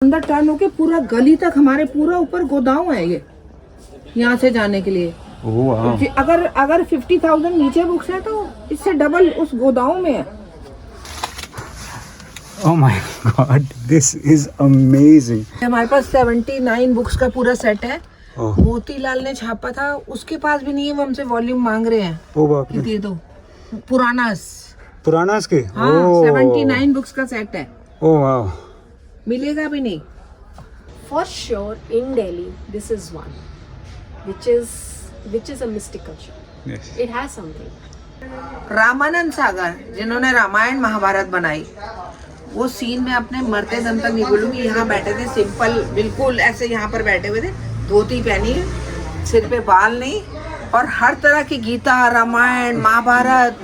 अंदर टर्न होके पूरा गली तक हमारे पूरा ऊपर गोदाम है ये, यहाँ से जाने के लिए। अगर 50,000 नीचे बुक्स है तो इससे डबल उस गोदाम में है। Oh my God, this is amazing. हमारे पास 79 बुक्स का पूरा सेट है। मोतीलाल ने छापा था, उसके पास भी नहीं है, वो हमसे वॉल्यूम मांग रहे हैं। ओ बाप रे। दे दो। पुरानास के? हाँ, 79 बुक्स का सेट है। ओह वाह। मिलेगा भी नहीं। For sure, in Delhi, this is one, which is a mystical show. Yes. It has something. Ramanand Sagar जिन्होंने रामायण महाभारत बनाई, वो सीन में अपने मरते दम तक नहीं बोलूंगी। यहाँ बैठे थे सिंपल, बिल्कुल ऐसे यहाँ पर बैठे हुए थे, धोती पहनी है, सिर पे बाल नहीं, और हर तरह की गीता, रामायण, महाभारत,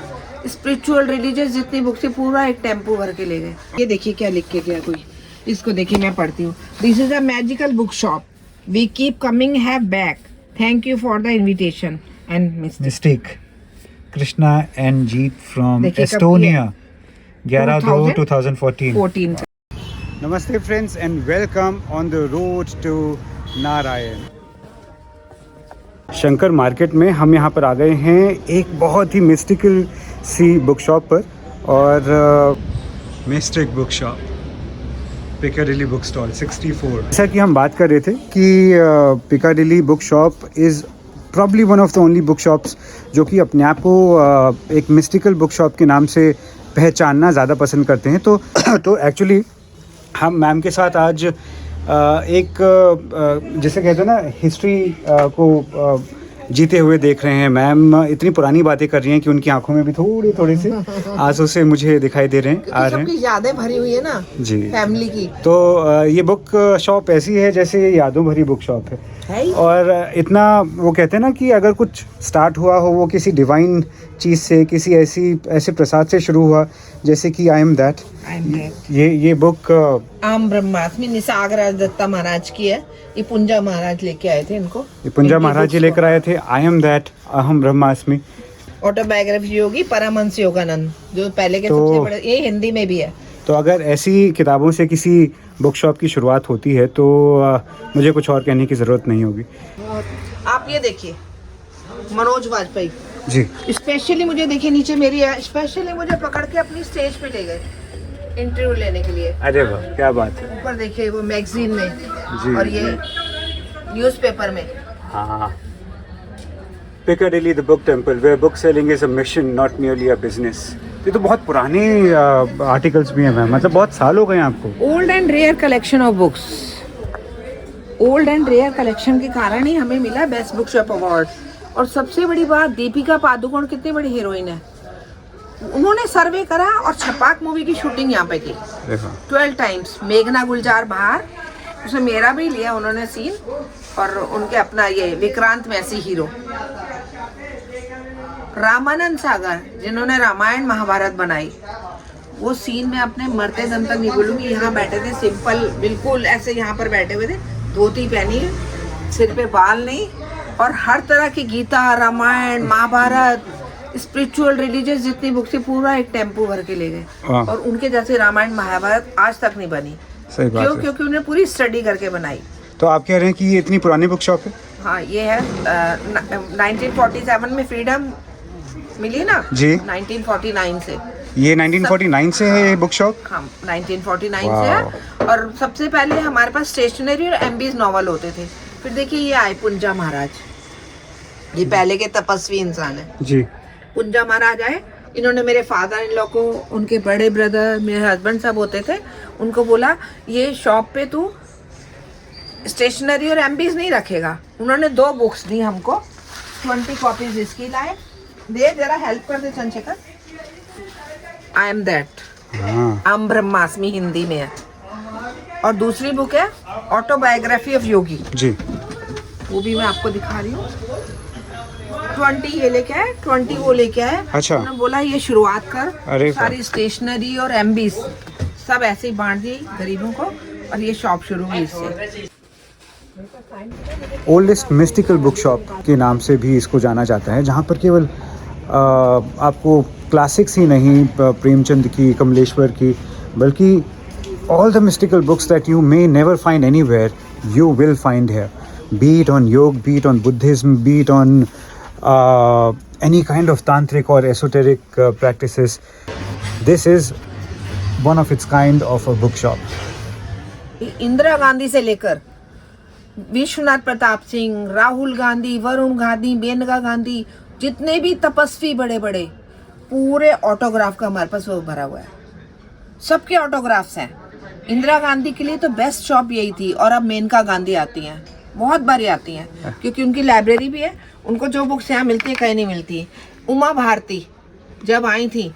स्पिरिचुअल, रिलीजियस जितनी बुक्स थी पूरा एक टेम्पो भर के ले गए। ये देखिए क्या लिख के गया कोई, इसको देखिए मैं पढ़ती हूँ। This is a magical book shop, we keep coming have back, thank you for the invitation and Mystic. Krishna and Jeet from देखिए कब Estonia. 11/2/2014। 11/2/2014. Namaste friends and welcome on the road to Narayan. Shankar market में हम यहाँ पर आ गए हैं एक बहुत ही मिस्टिकल सी बुक शॉप पर, और mistake book shop, Piccadilly book stall 64। जैसा कि हम बात कर रहे थे कि Piccadilly book shop is probably one of the only book shops जो कि अपने आप को एक मिस्टिकल बुक शॉप के नाम से पहचानना ज़्यादा पसंद करते हैं। तो एक्चुअली हम मैम के साथ आज एक जैसे कहते हैं ना, हिस्ट्री को जीते हुए देख रहे हैं। मैम इतनी पुरानी बातें कर रही हैं कि उनकी आंखों में भी थोड़ी सी आंसू से मुझे दिखाई दे रहे हैं, सबकी यादें भरी हुई है ना जी, फैमिली की। तो ये बुक शॉप ऐसी है जैसे यादों भरी बुक शॉप है। और इतना वो कहते हैं ना कि अगर कुछ स्टार्ट हुआ हो वो किसी डिवाइन चीज़ से, किसी ऐसे प्रसाद से शुरू हुआ, जैसे कि आई एम दैट। ये बुक आम ब्रह्मास्मि निसागराज दत्ता महाराज की है। ये पुंजा महाराज लेके आए थे इनको। ये पुंजा महाराज जी लेकर आए थे। आई एम दैट, अहम ब्रह्मास्मि, ऑटोबायोग्राफी योगी परमहंस योगानंद, जो पहले के सबसे बड़े, ये हिंदी में भी है। तो अगर ऐसी किताबों से किसी बुक शॉप की शुरुआत होती है तो मुझे कुछ और कहने की ज़रूरत नहीं होगी। आप ये देखिए, मनोज वाजपेयी जी, स्पेशली मुझे देखिए नीचे मेरी है, स्पेशली मुझे पकड़ के अपनी स्टेज पे ले गए इंटरव्यू लेने के लिए। अरे वाह, क्या बात है। ऊपर देखिए वो मैगजीन में जी, और ये न्यूज़पेपर में। हाँ, Piccadilly the book temple where book selling is a mission not merely a business. ये तो बहुत पुराने आर्टिकल्स भी हैं मैम, मतलब बहुत साल हो गए आपको। Old and rare collection of books, old and rare collection के कारण ही हमें मिला बेस्ट बुक शॉप अवार्ड। और सबसे बड़ी बात, दीपिका पादुकोण कितनी बड़ी हीरोइन है, उन्होंने सर्वे करा और छपाक मूवी की शूटिंग यहाँ पे की 12 टाइम्स। मेघना गुलजार बाहर, उसमें मेरा भी लिया उन्होंने सीन, और उनके अपना ये विक्रांत मैसी हीरो। रामानंद सागर जिन्होंने रामायण महाभारत बनाई, वो सीन में अपने मरते दम तक नहीं बोलूंगी। यहाँ बैठे थे सिंपल, बिल्कुल ऐसे यहाँ पर बैठे हुए थे, धोती पहनी है, सिर पे बाल नहीं, और हर तरह की गीता, रामायण, महाभारत, स्पिरिचुअल, रिलीजियस जितनी बुक्स थी पूरा एक टेम्पो भर के ले गए। और उनके जैसे रामायण महाभारत आज तक नहीं बनी। सही बात है। क्योंकि उन्होंने पूरी स्टडी करके बनाई। तो आप कह रहे हैं कि ये इतनी पुरानी बुक शॉप है? हाँ, ये है 1947 में फ्रीडम मिली ना जी, 1949 से। ये 1949 से है ये बुक शॉप? हाँ, 1949 से है। और सबसे पहले हमारे पास स्टेशनरी और एमबीज नॉवल होते थे। फिर देखिए ये आए पुंजा महाराज, ये पहले के तपस्वी इंसान है जी। पुंजा महाराज आए, इन्होंने मेरे फादर इन लॉ को, उनके बड़े ब्रदर, मेरे हस्बैंड सब होते थे, उनको बोला ये शॉप पे तू स्टेशनरी और एमबीज नहीं रखेगा। उन्होंने 2 बुक्स दी हमको, 20 कॉपीज इसकी लाए। दे जरा हेल्प कर दे चंद्रशेखर। आई एम दैट, अहम ब्रह्मास्मि हिंदी में है। और दूसरी बुक है ऑटोबायोग्राफी ऑफ योगी जी, वो भी मैं आपको दिखा रही हूँ। 20 ये लेके आए, 20 वो लेके आए। अच्छा। उन्होंने बोला ये शुरुआत कर, अरे सारी स्टेशनरी और एमबीज सब ऐसे ही बांट दी गरीबों को, और ये शॉप शुरू हुई इससे। ओल्डेस्ट मिस्टिकल बुक शॉप के नाम से भी इसको जाना जाता है, जहाँ पर केवल आपको क्लासिक्स ही नहीं, प्रेमचंद की, कमलेश्वर की, बल्कि all the mystical books that you may never find anywhere, you will find here. Be it on yoga, be it on Buddhism, be it on any kind of tantric or esoteric practices. This is one of its kind of a bookshop. Indira Gandhi से लेकर विश्वनाथ प्रताप सिंह, राहुल गांधी, वरुण गांधी, मेनका गांधी, जितने भी तपस्वी बड़े बड़े, पूरे autograph का हमारे पास वो भरा हुआ है. सबके ऑटोग्राफ्स हैं. इंदिरा गांधी के लिए तो बेस्ट शॉप यही थी, और अब मेनका गांधी आती हैं, बहुत बारी आती हैं, क्योंकि उनकी लाइब्रेरी भी है. उनको जो बुक्स यहाँ मिलती है कहीं नहीं मिलती. उमा भारती जब आई थी,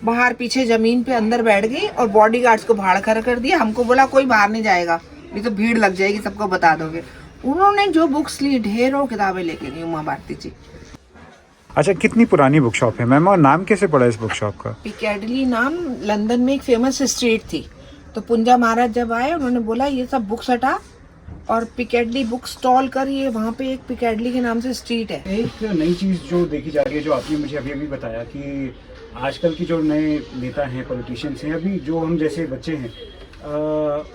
बाहर पीछे जमीन पे अंदर बैठ गई और बॉडीगार्ड्स को भाड़ खड़ा कर दिया. हमको बोला कोई बाहर नहीं जाएगा, नहीं तो भीड़ लग जाएगी, सबको बता दोगे. उन्होंने जो बुक्स ली, ढेरों किताबें लेके गई उमा भारती जी. अच्छा, कितनी पुरानी बुक शॉप है मैम, और नाम कैसे पड़ा इस बुक शॉप का? पिकैडली नाम. लंदन में एक फेमस स्ट्रीट थी, तो पुंजा महाराज जब आए उन्होंने बोला ये सब बुक्स हटा और पिकैडली बुक स्टॉल कर. ये वहाँ पे एक पिकैडली के नाम से स्ट्रीट है. एक नई चीज़ जो देखी जा रही है, जो आपने मुझे अभी अभी बताया कि आजकल की जो नए नेता हैं, पॉलिटिशियंस हैं, अभी जो हम जैसे बच्चे हैं,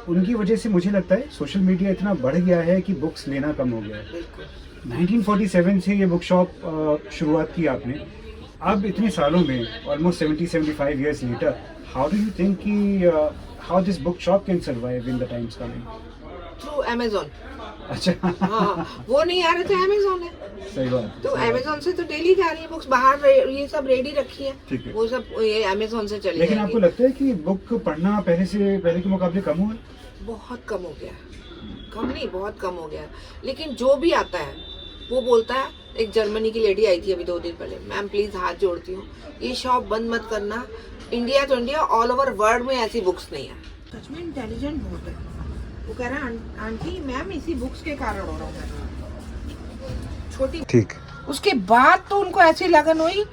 उनकी वजह से मुझे लगता है सोशल मीडिया इतना बढ़ गया है कि बुक्स लेना कम हो गया है. 1947 से ये बुक शॉप शुरुआत की आपने. अब इतने सालों में, almost 70-75 years later, how do you think कि how this book shop can survive in the times coming? Through Amazon. अच्छा. हाँ, वो नहीं आ रहे थे, अमेजोन है. सही बात. तो अमेजोन से तो डेली जा रही है बुक्स. बाहर ये सब रेडी रखी है, ठीक है. वो सब ये अमेजोन से चली. लेकिन आपको लगता है कि बुक पढ़ना पहले के मुकाबले कम हुआ? बहुत कम हो गया. कम नहीं, बहुत कम हो गया. लेकिन जो भी आता है वो बोलता है. एक जर्मनी की लेडी आई थी अभी 2 दिन पहले, मैम प्लीज हाथ जोड़ती हूँ, ये शॉप बंद मत करना. इंडिया तो इंडिया, ऑल ओवर वर्ल्ड में ऐसी बुक्स नहीं है. सच में इंटेलिजेंट बहुत है. वो कह रहा है आंटी मैम इसी बुक्स के कारण हो रहा हूँ छोटी. ठीक. उसके बाद तो उनको ऐसी लगन हुई,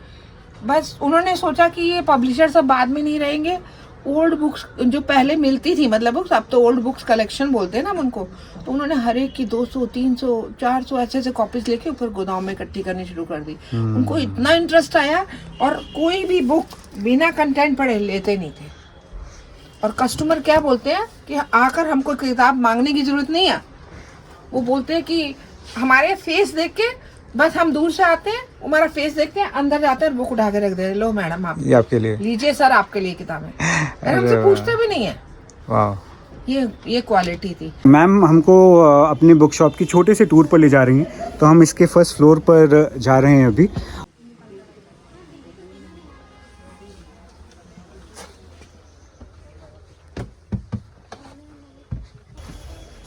बस उन्होंने सोचा कि ये पब्लिशर सब बाद में नहीं रहेंगे. ओल्ड बुक्स जो पहले मिलती थी, मतलब बुक्स, अब तो ओल्ड बुक्स कलेक्शन बोलते हैं ना उनको, तो उन्होंने हर एक की 200, 300, 400 ऐसे कॉपीज लेके ऊपर गोदाम में इकट्ठी करनी शुरू कर दी. उनको इतना इंटरेस्ट आया, और कोई भी बुक बिना कंटेंट पढ़े लेते नहीं थे. और कस्टमर क्या बोलते हैं कि आकर हमको किताब मांगने की जरूरत नहीं है. वो बोलते हैं कि हमारे फेस देख के, बस हम दूर से आते हैं, हमारा फेस देखते हैं, अंदर जाते हैं और बुक उठा के रख दे. लो मैडम आप, ये आपके लिए. लीजिए सर आपके लिए किताबें. हमसे पूछते भी नहीं है. वाह, ये क्वालिटी थी. मैम हमको अपने बुक शॉप की छोटे से टूर पर ले जा रही हैं, तो हम इसके फर्स्ट फ्लोर पर जा रहे हैं अभी.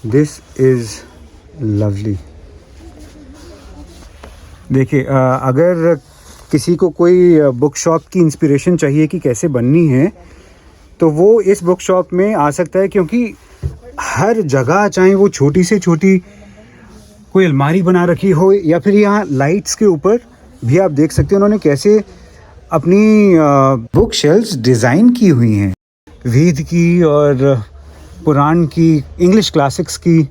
This is lovely. देखिए, अगर किसी को कोई बुक शॉप की इंस्पिरेशन चाहिए कि कैसे बननी है, तो वो इस बुक शॉप में आ सकता है, क्योंकि हर जगह, चाहे वो छोटी से छोटी कोई अलमारी बना रखी हो, या फिर यहाँ लाइट्स के ऊपर भी आप देख सकते हैं उन्होंने कैसे अपनी बुक शेल्फ्स डिज़ाइन की हुई हैं. वेद की और पुराण की, इंग्लिश क्लासिक्स की,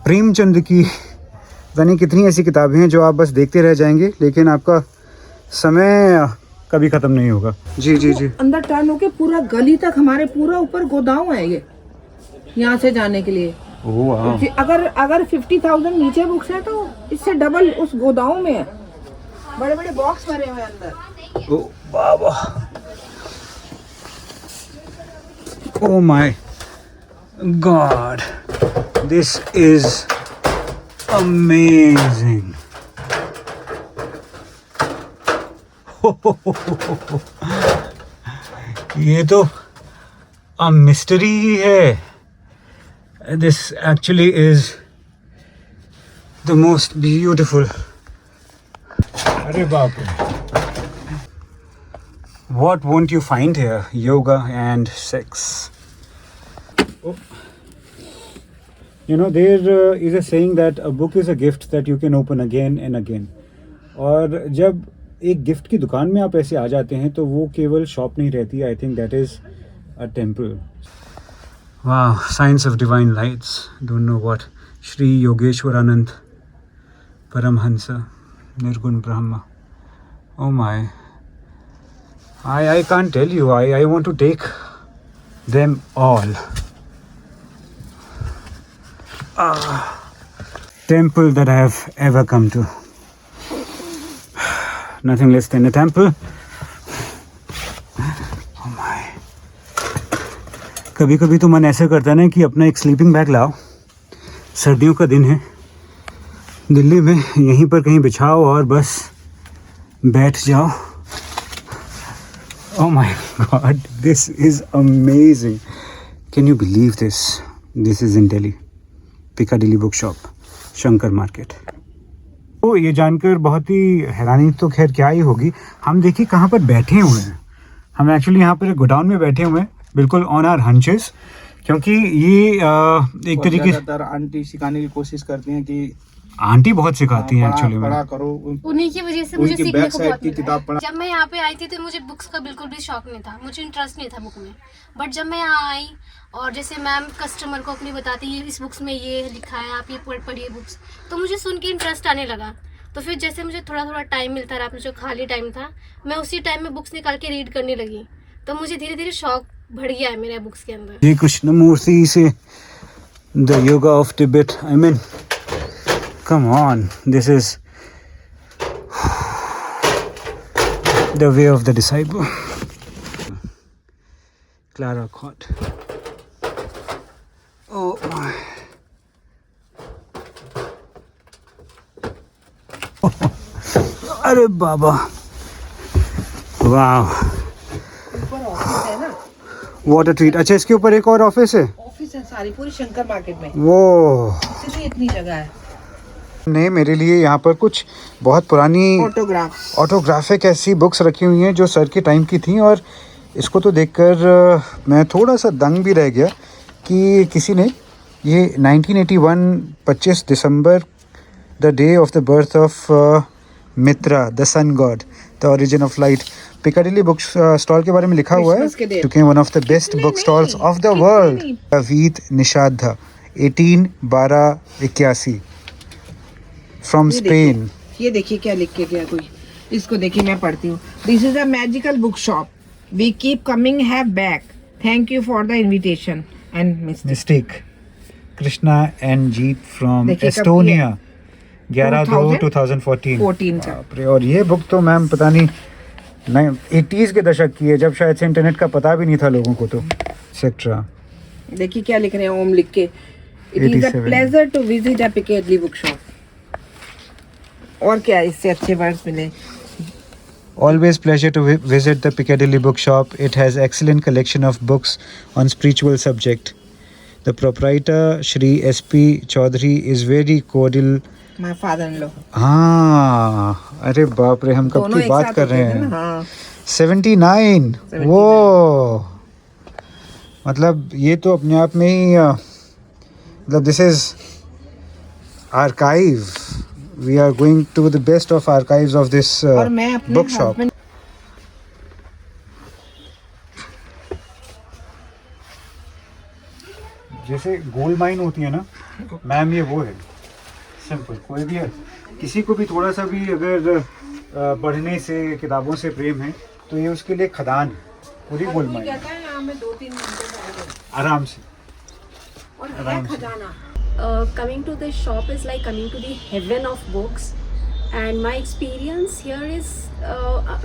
प्रेमचंद की, यानी कितनी ऐसी किताबें हैं जो आप बस देखते रह जाएंगे, लेकिन आपका समय कभी ख़त्म नहीं होगा. जी जी जी. अंदर टर्न होके पूरा गली तक हमारे पूरा ऊपर गोदाम है ये, यहाँ से जाने के लिए. अगर 50,000 नीचे बुक्स है तो इससे डबल उस गोदाम में है. बड़े बड़े बॉक्स भरे हुए अंदर. ओ बाबा, oh my God, this is amazing. ये तो a mystery ही है. This actually is the most beautiful. अरे बाप रे. What won't you find here? Yoga and sex. Oh. You know, there is a saying that a book is a gift that you can open again and again. और जब एक gift की दुकान में आप ऐसे आ जाते हैं, तो वो केवल शॉप नहीं रहती. I think that is a temple. वाह, science of divine lights, don't know what. Shri Yogeshwaranand Paramhans निर्गुण ब्रह्म. Oh my, I can't tell you. I want to take them all. temple that I have ever come to. Nothing less than a temple. Oh my. कभी कभी तो मन ऐसा करता है ना कि अपना एक स्लीपिंग बैग लाओ, सर्दियों का दिन है, दिल्ली में यहीं पर कहीं बिछाओ और बस बैठ जाओ. Oh my God, this is amazing. Can you believe this? This is in Delhi, Piccadilly book shop, Shankar market. तो ये जानकर बहुत ही हैरानी तो खैर क्या ही होगी. हम देखिए कहाँ पर बैठे हुए हैं. हम एक्चुअली यहाँ पर गोडाउन में बैठे हुए हैं, बिल्कुल ऑन आवर हंचेस, क्योंकि ये एक तरीके से आंटी सिखाने की कोशिश करती हैं कि आंटी बहुत सिखाती हैं एक्चुअली में. पढ़ा करो. उन्हीं की वजह से मुझे उनकी सीखने बैक को साइड बहुत की मिला. किताब पढ़ा. जब मैं यहाँ पे आई थी तो मुझे बुक्स का बिल्कुल भी शौक नहीं था, मुझे इंटरेस्ट नहीं था बुक में. बट जब मैं यहाँ आई और जैसे मैम कस्टमर को अपनी बताती है इस बुक्स में ये लिखा है, आप ये पढ़िए बुक्स, तो मुझे सुन के इंटरेस्ट आने लगा. तो फिर जैसे मुझे थोड़ा थोड़ा टाइम मिलता रहा, अपना जो खाली टाइम था मैं उसी टाइम में बुक्स निकाल के रीड करने लगी. तो मुझे धीरे धीरे शौक बढ़ गया है मेरे बुक्स के अंदर. ये कृष्णमूर्ति से the yoga of Tibet. I mean come on, this is the way of the disciple. Clara Court. Oh my. अरे बाबा, वाह, ऊपर ऑफिस है ना. What a treat. अच्छा, इसके ऊपर एक और ऑफिस है. ऑफिस है सारी पूरी शंकर मार्केट में, वो इसलिए इतनी जगह है. ने मेरे लिए यहाँ पर कुछ बहुत पुरानी ऑटोग्राफिक ऐसी बुक्स रखी हुई हैं जो सर के टाइम की थी, और इसको तो देखकर मैं थोड़ा सा दंग भी रह गया कि किसी ने ये 1981 25 दिसंबर the day of the birth of Mithra the sun god the origin of light, Piccadilly book stall के बारे में लिखा हुआ है, क्योंकि one of the best book stalls of the world. वीत निषाद 18/12/81 फ्रॉम स्पेन. ये देखिए क्या लिख के गया कोई, इसको देखिए मैं पढ़ती हूँ. This is a magical book shop, we keep coming have back, thank you for the invitation and mystic. Krishna and Jeet from देखिए कब एस्टोनिया, 11/2/2014. 14 का. बाप रे. और ये बुक तो मैम पता नहीं 80s के दशक की है, जब शायद से इंटरनेट का पता भी नहीं था लोगों को. तो एक्सेट्रा. देखिए क्या लिख रहे हैं ओम लिख के. It is a 87. Pleasure to visit a Piccadilly book shop. और क्या इससे अच्छे वर्ड्स मिले. Always pleasure to visit the Piccadilly bookshop. It has excellent collection of books on spiritual subject. The proprietor Shri S.P. Chaudhary is very cordial. My father in law. हाँ, अरे बाप रे, हम कब दोनों की एक बात साथ कर होते रहे थे हैं. ना. हाँ. 79. वो मतलब ये तो अपने आप में ही मतलब this is archive. We are going to the best of archives of this और मैं अपने bookshop. husband जैसे गोल्ड माइन होती है ना मैम, ये वो है. सिंपल कोई भी है, किसी को भी थोड़ा सा भी अगर पढ़ने से किताबों से प्रेम है तो ये उसके लिए खदान है, पूरी गोल्ड माइन. कहता है यहाँ में 2-3 घंटे आराम से. और है खजाना. Coming to this shop is like coming to the heaven of books, and my experience here is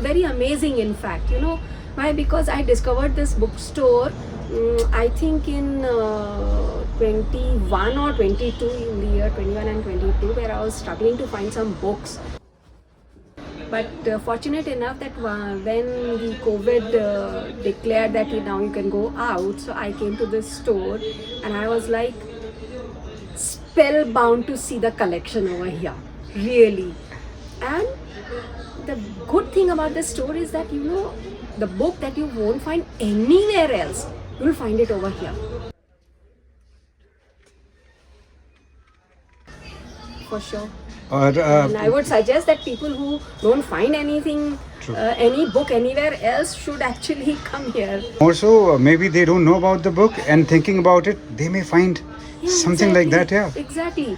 very amazing. In fact, you know why? Because I discovered this bookstore I think in 21 or 22, in the year 21 and 22, where I was struggling to find some books. But fortunate enough that when the COVID declared that now you can go out, so I came to this store and I was like spellbound to see the collection over here, really. And the good thing about this store is that, you know, the book that you won't find anywhere else, you'll find it over here. For sure. और And I would suggest that people who don't find anything, any book anywhere else should actually come here. also maybe they don't know about the book and thinking about it, they may find something like that. Yeah. Exactly.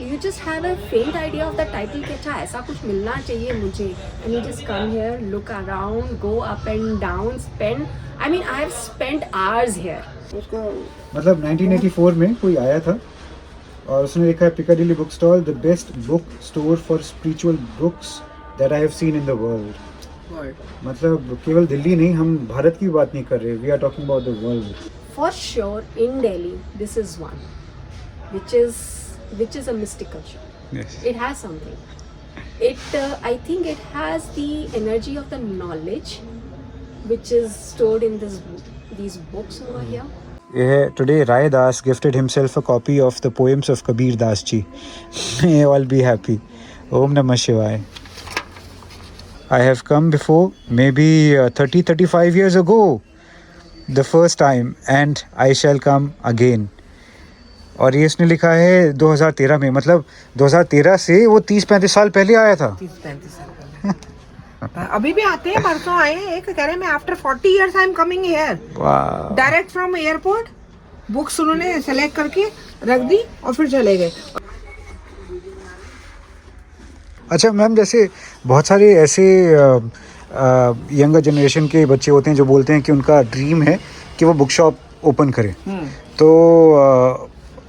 You just have a faint idea of the title कि अच्छा ऐसा कुछ मिलना चाहिए मुझे, and you just come here, look around, go up and down, spend. I mean, I have spent hours here. उसको मतलब 1984 में कोई आया था और उसने लिखा है Piccadilly book stall, the best book store for spiritual books that I have seen in the world. मतलब केवल दिल्ली नहीं, हम भारत की बात नहीं कर रहे, we are talking about the world. For sure, in Delhi, this is one, which is a mystical shop. Yes. It has something. I think it has the energy of the knowledge, which is stored in these books over here. Today Rai Das gifted himself a copy of the poems of Kabir Das ji. May all be happy. Om Namah Shivaya. I have come before, maybe 30-35 years ago, the first time, and I shall come again. और ये इसने लिखा है 2013 में, मतलब 2013 से वो 30-35 साल पहले आया था। 30-35 साल पहले। अभी भी आते हैं, परसों आए हैं, एक कह रहे मैं after 40 years I am coming here, direct from airport. Books उन्होंने सेलेक्ट करके रख दी और फिर चले गए। अच्छा मैम, जैसे बहुत सारे ऐसे यंगर जनरेशन के बच्चे होते हैं जो बोलते हैं कि उनका ड्रीम है कि वो बुक शॉप ओपन करें, तो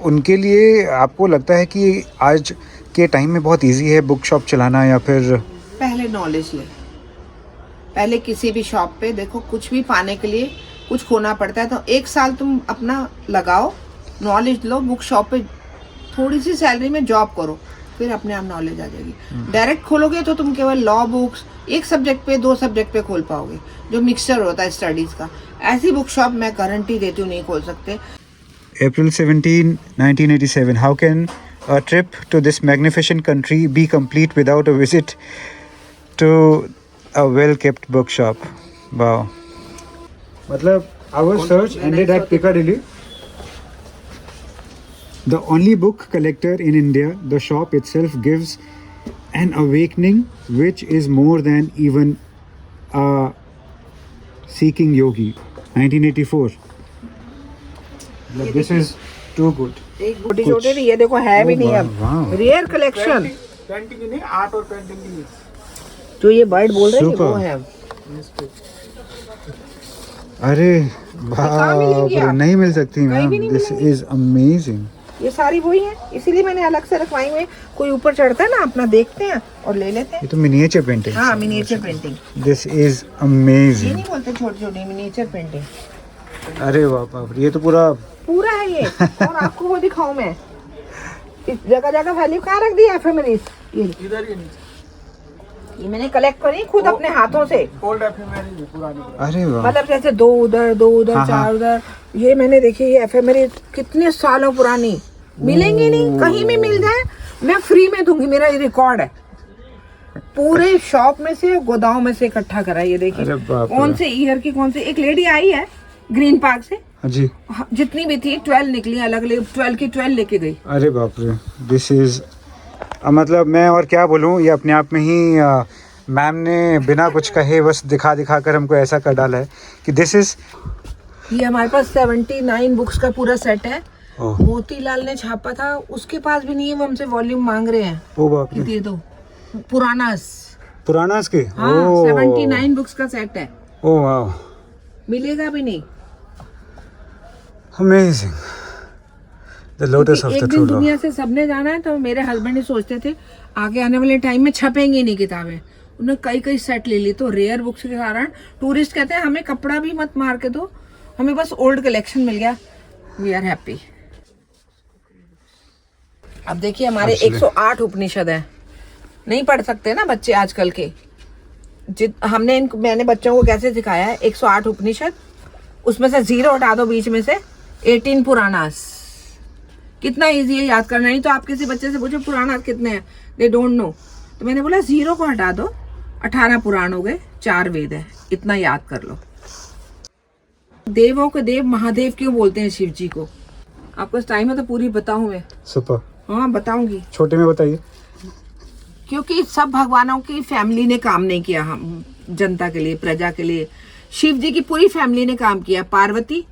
उनके लिए आपको लगता है कि आज के टाइम में बहुत इजी है बुक शॉप चलाना, या फिर पहले नॉलेज ले। पहले किसी भी शॉप पे देखो, कुछ भी पाने के लिए कुछ खोना पड़ता है, तो 1 साल तुम अपना लगाओ, नॉलेज लो, बुक शॉप पे थोड़ी सी सैलरी में जॉब करो, फिर अपने आप नॉलेज आ जाएगी। डायरेक्ट खोलोगे तो तुम केवल लॉ बुक्स एक सब्जेक्ट पे 2 सब्जेक्ट पे खोल पाओगे, जो मिक्सचर होता है स्टडीज का। ऐसी बुक शॉप मैं गारंटी देती हूँ नहीं खोल सकते। April 17, 1987. How can a trip to this magnificent country be complete without a visit to a well-kept bookshop? Wow. मतलब our search ended at Piccadilly. The only book collector in India, the shop itself gives an awakening which is more than even a seeking yogi. 1984. This is too good. एक छोटे छोटे ये देखो है भी नहीं अब, रेयर कलेक्शन। पेंटिंग नहीं, आर्ट और पेंटिंग नहीं। जो ये बर्ड बोल रहे हैं वो है। अरे बाप रे, नहीं मिल सकती मैम, दिस इज अमेजिंग। ये सारी वही है, इसीलिए मैंने अलग से रखवाई हुई है। कोई ऊपर चढ़ता है ना, अपना देखते हैं और ले लेते हैं। ये तो मिनिएचर पेंटिंग। हाँ, मिनिएचर पेंटिंग। दिस इज ये अमेजिंग। नहीं बोलते छोटी छोटी, मिनिएचर पेंटिंग। अरे बाप रे, ये तो पूरा है ये। और आपको वो दिखाऊं मैं, इस जगह जगह वैल्यू कहाँ रख दी एफएमरीज। इधर ही ये मैंने कलेक्ट करी खुद अपने हाथों से। ओल्ड एफएमआर पुरानी। अरे वाह, मतलब जैसे 2 उधर हाँ, 4 उधर। ये मैंने देखी, ये एफएमआर कितने सालों पुरानी, मिलेंगी नहीं, कहीं भी मिल जाए मैं फ्री में दूंगी, मेरा ये रिकॉर्ड है। पूरे शॉप में से, गोदाम में से इकट्ठा करा। ये देखिए कौन से ईयर की, कौन से। एक लेडी आई है ग्रीन पार्क से जी, जितनी भी थी 12 निकली अलग अलग, 12 की 12 लेके गई। अरे बाप रे, दिस इज मतलब मैं और क्या बोलूँ, ये अपने आप में ही मैम ने बिना कुछ कहे बस दिखा कर हमको ऐसा कर डाला है कि दिस इज। ये हमारे पास 79 बुक्स का पूरा सेट है। मोतीलाल ने छापा था, उसके पास भी नहीं है, वो हमसे वॉल्यूम मांग रहे हैं। ओ बाप रे, दे दो। पुराना के। हाँ, 79 बुक्स का सेट है। ओ वाह, मिलेगा भी नहीं। Amazing. The lotus of the एक ट्रू दिन लव। दुनिया से सबने जाना है, तो मेरे हस्बैंड ही सोचते थे आगे आने वाले टाइम में छपेंगी नहीं किताबें। उन्होंने कई सेट ले ली, तो रेयर बुक्स के कारण टूरिस्ट कहते हैं हमें कपड़ा भी मत मार के दो, हमें बस ओल्ड कलेक्शन मिल गया, वी आर हैप्पी। अब देखिए हमारे 108 उपनिषद है, नहीं पढ़ सकते ना बच्चे आजकल के। मैंने बच्चों को कैसे सिखाया है, 108 उपनिषद, उसमें से 0 हटा दो बीच में से, 18 पुराणास। कितना इजी है याद करना। नहीं तो आप किसी बच्चे से पूछो पुराणास कितने हैं, दे डोंट नो। तो मैंने बोला 0 को हटा दो, 18 पुराण हो गए, 4 वेद है, इतना याद कर लो। देवों के देव महादेव क्यों बोलते हैं शिव जी को? आपको टाइम है तो पूरी बताऊं मैं। सुपर। हाँ बताऊंगी, छोटे में बताइए। क्योंकि सब भगवानों की फैमिली ने काम नहीं किया, हम जनता के लिए, प्रजा के लिए। शिव जी की पूरी फैमिली ने काम किया। पार्वती,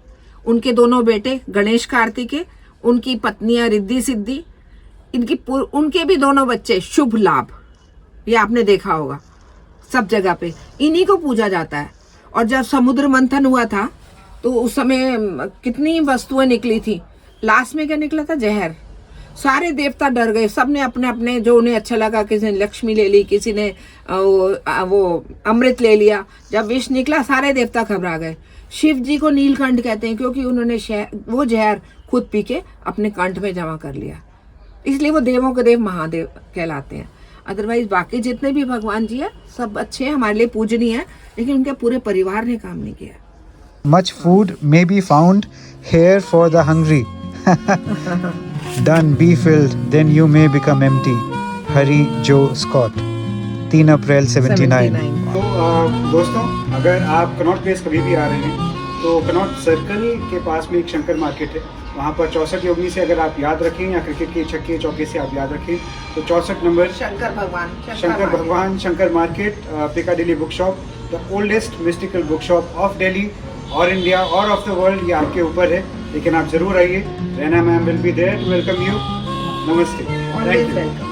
उनके दोनों बेटे गणेश कार्तिकेय, उनकी पत्नियां रिद्धि सिद्धि, उनके भी दोनों बच्चे शुभ लाभ, ये आपने देखा होगा सब जगह पे, इन्हीं को पूजा जाता है। और जब समुद्र मंथन हुआ था तो उस समय कितनी वस्तुएं निकली थी, लास्ट में क्या निकला था? जहर। सारे देवता डर गए, सबने अपने अपने जो उन्हें अच्छा लगा, किसी ने लक्ष्मी ले ली, किसी ने वो अमृत ले लिया। जब विष निकला सारे देवता घबरा गए। शिव जी को नीलकंठ कहते हैं क्योंकि उन्होंने वो जहर खुद पी के अपने कंठ में जमा कर लिया, इसलिए वो देवों के देव महादेव कहलाते हैं। अदरवाइज बाकी जितने भी भगवान जी है सब अच्छे हैं, हमारे लिए पूजनीय है, लेकिन उनके पूरे परिवार ने काम नहीं किया। Much food may be found here for the hungry. Done, be filled, then you may become empty. Harry Joe Scott, 3 अप्रैल 79। तो दोस्तों, अगर आप कनॉट प्लेस कभी भी आ रहे हैं तो कनॉट सर्कल के पास में एक शंकर मार्केट है, वहाँ पर 64 योगिनी से अगर आप याद रखें या क्रिकेट के छक्के चौके से आप याद रखें तो 64 नंबर शंकर भगवान Shankar market, Piccadilly book shop, the oldest mystical book shop of Delhi और इंडिया और ऑफ द वर्ल्ड। ये आपके ऊपर है, लेकिन आप जरूर आइए। Raina ma'am will be there to welcome you. नमस्ते, थैंक यू।